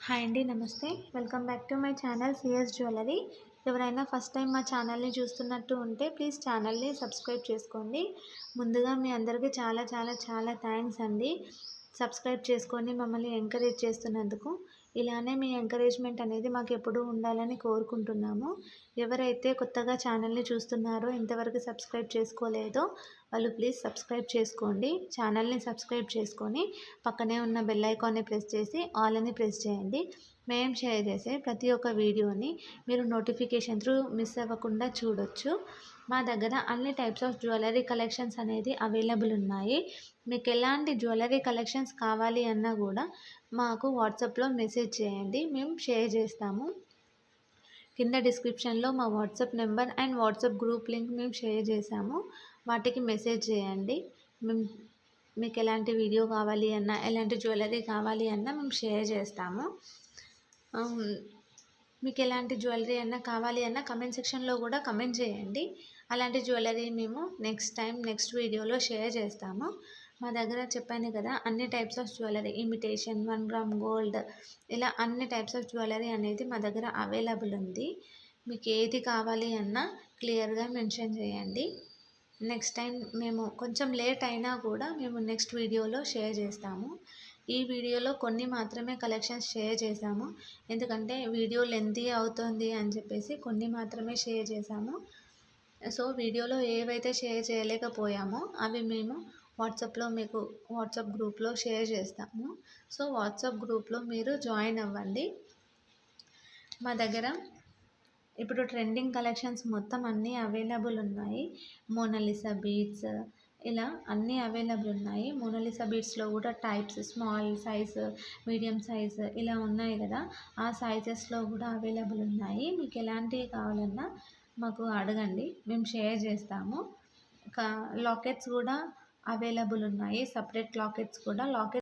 Hi అండి, నమస్తే. Welcome back to my channel CS jewellery. ఎవరైనా ఫస్ట్ టైం మా ఛానల్ని చూస్తున్నట్టు ఉంటే ప్లీజ్ ఛానల్ని సబ్స్క్రైబ్ చేసుకోండి. ముందుగా మీ అందరికీ చాలా చాలా చాలా థ్యాంక్స్ అండి. సబ్స్క్రైబ్ చేసుకొని మమ్మల్ని ఎంకరేజ్ చేస్తున్నందుకు. ఇలానే మీ ఎంకరేజ్మెంట్ అనేది మాకు ఎప్పుడూ ఉండాలని కోరుకుంటున్నాము. ఎవరైతే కొత్తగా ఛానల్ని చూస్తున్నారో, ఇంతవరకు సబ్స్క్రైబ్ చేసుకోలేదో వాళ్ళు ప్లీజ్ సబ్స్క్రైబ్ చేసుకోండి. ఛానల్ని సబ్స్క్రైబ్ చేసుకొని పక్కనే ఉన్న బెల్ ఐకాన్ని ప్రెస్ చేసి ఆల్ అని ప్రెస్ చేయండి. మేము షేర్ చేసే ప్రతి ఒక్క వీడియోని మీరు నోటిఫికేషన్ త్రూ మిస్ అవ్వకుండా చూడొచ్చు. మా దగ్గర అన్ని టైప్స్ ఆఫ్ జ్యువెలరీ కలెక్షన్స్ అనేది అవైలబుల్ ఉన్నాయి. మీకు ఎలాంటి జ్యువెలరీ కలెక్షన్స్ కావాలి అన్నా కూడా మాకు వాట్సాప్లో మెసేజ్ చేయండి, మేము షేర్ చేస్తాము. కింద డిస్క్రిప్షన్లో మా WhatsApp number and WhatsApp group link మేము షేర్ చేసాము. వాటికి మెసేజ్ చేయండి. మేము మీకు ఎలాంటి వీడియో కావాలి అన్నా, ఎలాంటి జ్యువెలరీ కావాలి అన్నా మేము షేర్ చేస్తాము. మీకు ఎలాంటి జ్యువెలరీ అన్నా కావాలి అన్నా కమెంట్ సెక్షన్లో కూడా కమెంట్ చేయండి. అలాంటి జ్యువెలరీ మేము నెక్స్ట్ వీడియోలో షేర్ చేస్తాము. మా దగ్గర చెప్పాను కదా, అన్ని types of jewellery, imitation, 1 gram gold, ఇలా అన్ని టైప్స్ ఆఫ్ జ్యువెలరీ అనేది మా దగ్గర అవైలబుల్ ఉంది. మీకు ఏది కావాలి అన్నా క్లియర్గా మెన్షన్ చేయండి. నెక్స్ట్ టైం మేము కొంచెం లేట్ అయినా కూడా మేము నెక్స్ట్ వీడియోలో షేర్ చేస్తాము. ఈ వీడియోలో కొన్ని మాత్రమే కలెక్షన్స్ షేర్ చేశాము, ఎందుకంటే వీడియో లెంతీ అవుతుంది అని చెప్పేసి కొన్ని మాత్రమే షేర్ చేశాము. సో వీడియోలో ఏవైతే షేర్ చేయలేకపోయామో అవి మేము వాట్సాప్లో మీకు వాట్సాప్ గ్రూప్లో షేర్ చేస్తాము. సో వాట్సాప్ గ్రూప్లో మీరు జాయిన్ అవ్వండి. మా దగ్గర ఇప్పుడు ట్రెండింగ్ కలెక్షన్స్ మొత్తం అన్నీ అవైలబుల్ ఉన్నాయి. మోనాలిసా బీడ్స్, ఇలా అన్నీ అవైలబుల్ ఉన్నాయి. మోనాలిసా బీడ్స్లో కూడా types, small size, medium size ఇలా ఉన్నాయి కదా, ఆ సైజెస్లో కూడా అవైలబుల్ ఉన్నాయి. మీకు ఎలాంటివి కావాలన్నా మాకు అడగండి, మేము షేర్ చేస్తాము. లాకెట్స్ కూడా అవైలబుల్ ఉన్నాయి, సపరేట్ లాకెట్స్ కూడా.